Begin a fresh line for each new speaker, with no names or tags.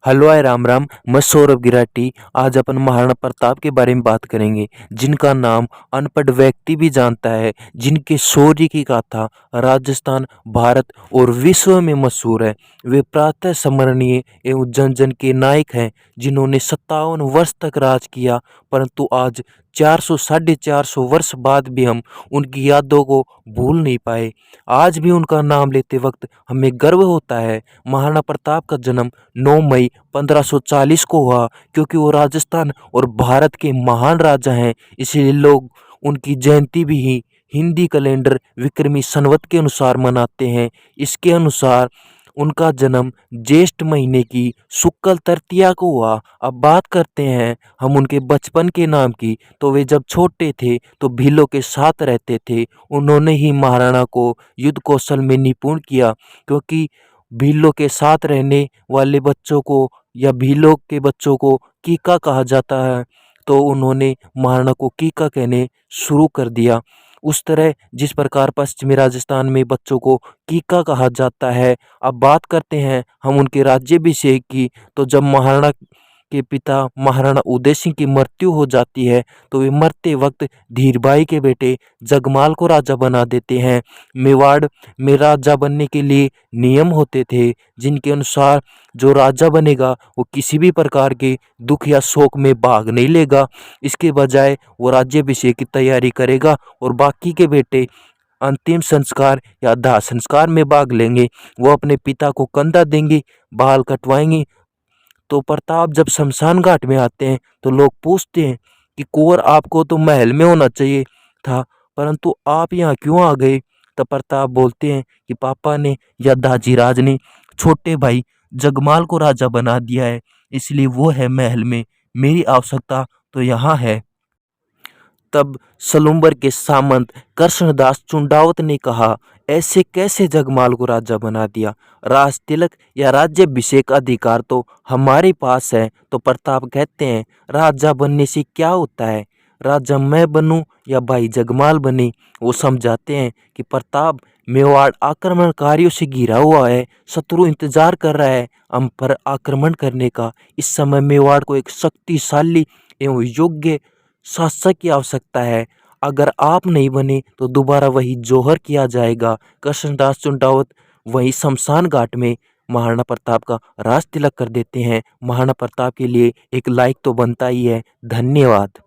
Hello hi Ram Ram. मैं सौरभ गिराटी। आज अपन महाराणा प्रताप के बारे में बात करेंगे, जिनका नाम अनपढ़ व्यक्ति भी जानता है, जिनके शौर्य की गाथा राजस्थान, भारत और विश्व में मशहूर है। वे प्रातः स्मरणीय एवं जन जन के नायक हैं, जिन्होंने 57 वर्ष तक राज किया। परंतु आज 400 साढ़े 400 वर्ष बाद भी हम उनकी यादों को भूल नहीं पाए। आज भी उनका नाम लेते वक्त हमें गर्व होता है। महाराणा प्रताप का जन्म 9 मई 1540 को हुआ। क्योंकि वो राजस्थान और भारत के महान राजा हैं, इसलिए लोग उनकी जयंती भी ही हिंदी कैलेंडर विक्रमी संवत के अनुसार मनाते हैं। इसके अनुसार उनका जन्म ज्येष्ठ महीने की शुक्ल तृतीया को हुआ। अब बात करते हैं हम उनके बचपन के नाम की। तो वे जब छोटे थे तो भीलों के साथ रहते थे। उन्होंने ही महाराणा को युद्ध कौशल में निपुण किया। क्योंकि भीलों के साथ रहने वाले बच्चों को या भीलों के बच्चों को कीका कहा जाता है, तो उन्होंने महाराणा को कीका कहने शुरू कर दिया। उस तरह जिस प्रकार पश्चिमी राजस्थान में बच्चों को कीका कहा जाता है। अब बात करते हैं हम उनके राज्याभिषेक की। तो जब महाराणा के पिता महाराणा उदय सिंह की मृत्यु हो जाती है, तो वे मरते वक्त धीरबाई के बेटे जगमाल को राजा बना देते हैं। मेवाड़ में राजा बनने के लिए नियम होते थे, जिनके अनुसार जो राजा बनेगा वो किसी भी प्रकार के दुख या शोक में भाग नहीं लेगा। इसके बजाय वो राज्याभिषेक की तैयारी करेगा और बाकी के बेटे अंतिम संस्कार या दाह संस्कार में भाग लेंगे। वो अपने पिता को कंधा देंगे, बाल कटवाएंगे। तो प्रताप जब शमशान घाट में आते हैं तो लोग पूछते हैं कि कुंवर, आपको तो महल में होना चाहिए था, परंतु आप यहाँ क्यों आ गए। तब प्रताप बोलते हैं कि पापा ने या दाजी राज ने छोटे भाई जगमाल को राजा बना दिया है, इसलिए वो है महल में, मेरी आवश्यकता तो यहाँ है। तब सलूम्बर के सामंत कृष्णदास चुंडावत ने कहा, ऐसे कैसे जगमाल को राजा बना दिया। राज तिलक या राज्याभिषेक अधिकार तो हमारे पास है। तो प्रताप कहते हैं, राजा बनने से क्या होता है, राजा मैं बनूं या भाई जगमाल बने। वो समझाते हैं कि प्रताप, मेवाड़ आक्रमणकारियों से घिरा हुआ है, शत्रु इंतजार कर रहा है हम पर आक्रमण करने का। इस समय मेवाड़ को एक शक्तिशाली एवं योग्य शासक की आवश्यकता है। अगर आप नहीं बने तो दोबारा वही जौहर किया जाएगा। कृष्णदास चुंडावत वही शमशान घाट में महाराणा प्रताप का राज तिलक कर देते हैं। महाराणा प्रताप के लिए एक लाइक तो बनता ही है। धन्यवाद।